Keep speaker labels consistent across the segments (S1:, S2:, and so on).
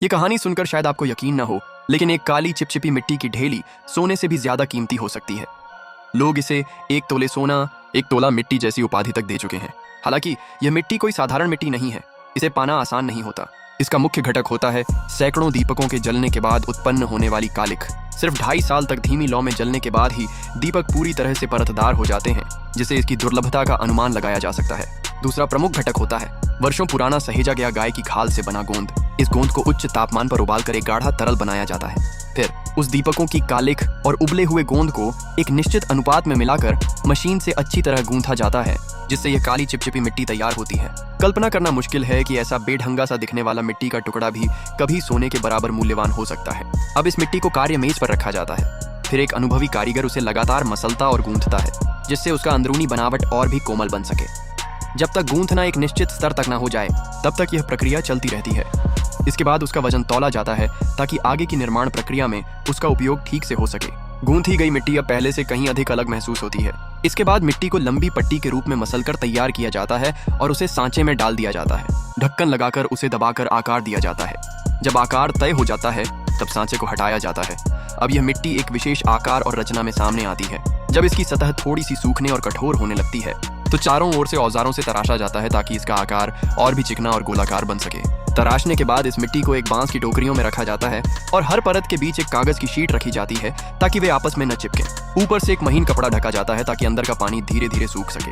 S1: ये कहानी सुनकर शायद आपको यकीन न हो, लेकिन एक काली चिपचिपी मिट्टी की ढेली सोने से भी ज्यादा कीमती हो सकती है। लोग इसे 1 तोले सोना, 1 तोला मिट्टी जैसी उपाधि तक दे चुके हैं। हालांकि यह मिट्टी कोई साधारण मिट्टी नहीं है। इसे पाना आसान नहीं होता। इसका मुख्य घटक होता है सैकड़ों दीपकों के जलने के बाद उत्पन्न होने वाली कालिख। सिर्फ 2.5 साल तक धीमी लौ में जलने के बाद ही दीपक पूरी तरह से परतदार हो जाते हैं, जिससे इसकी दुर्लभता का अनुमान लगाया जा सकता है। दूसरा प्रमुख घटक होता है वर्षों पुराना सहेजा गया गाय की खाल से बना गोंद। इस गोंद को उच्च तापमान पर उबालकर एक गाढ़ा तरल बनाया जाता है। फिर उस दीपकों की कालिख और उबले हुए गोंद को एक निश्चित अनुपात में मिलाकर मशीन से अच्छी तरह गूंथा जाता है, जिससे यह काली चिपचिपी मिट्टी तैयार होती है। कल्पना करना मुश्किल है कि ऐसा बेढंगा सा दिखने वाला मिट्टी का टुकड़ा भी कभी सोने के बराबर मूल्यवान हो सकता है। अब इस मिट्टी को कार्य मेज पर रखा जाता है। फिर एक अनुभवी कारीगर उसे लगातार मसलता और गूंथता है, जिससे उसका अंदरूनी बनावट और भी कोमल बन सके। जब तक गूंथना एक निश्चित स्तर तक ना हो जाए, तब तक यह प्रक्रिया चलती रहती है। इसके बाद उसका वजन तौला जाता है ताकि आगे की निर्माण प्रक्रिया में उसका उपयोग ठीक से हो सके। गूंथी गई मिट्टी अब पहले से कहीं अधिक अलग महसूस होती है। इसके बाद मिट्टी को लंबी पट्टी के रूप में मसलकर तैयार किया जाता है और उसे सांचे में डाल दिया जाता है। ढक्कन लगाकर उसे दबाकर आकार दिया जाता है। जब आकार तय हो जाता है, तब सांचे को हटाया जाता है। अब यह मिट्टी एक विशेष आकार और रचना में सामने आती है। जब इसकी सतह थोड़ी सी सूखने और कठोर होने लगती है, तो चारों ओर से औजारों से तराशा जाता है ताकि इसका आकार और भी चिकना और गोलाकार बन सके। तराशने के बाद इस मिट्टी को एक बांस की टोकरियों में रखा जाता है और हर परत के बीच एक कागज की शीट रखी जाती है ताकि वे आपस में न चिपके। ऊपर से एक महीन कपड़ा ढका जाता है ताकि अंदर का पानी धीरे धीरे सूख सके।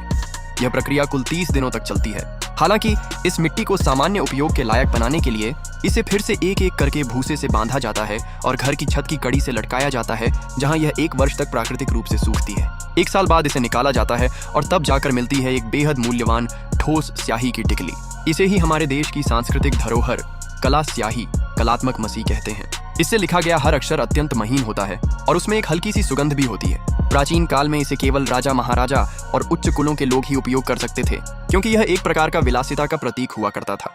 S1: यह प्रक्रिया कुल 30 दिनों तक चलती है। हालांकि इस मिट्टी को सामान्य उपयोग के लायक बनाने के लिए इसे फिर से एक एक करके भूसे से बांधा जाता है और घर की छत की कड़ी से लटकाया जाता है, जहां यह 1 वर्ष तक प्राकृतिक रूप से सूखती है। 1 साल बाद इसे निकाला जाता है और तब जाकर मिलती है एक बेहद मूल्यवान ठोस स्याही की टिकली। इसे ही हमारे देश की सांस्कृतिक धरोहर कला स्याही, कलात्मक मसी कहते हैं। इससे लिखा गया हर अक्षर अत्यंत महीन होता है और उसमें एक हल्की सी सुगंध भी होती है। प्राचीन काल में इसे केवल राजा महाराजा और उच्च कुलों के लोग ही उपयोग कर सकते थे, क्योंकि यह एक प्रकार का विलासिता का प्रतीक हुआ करता था।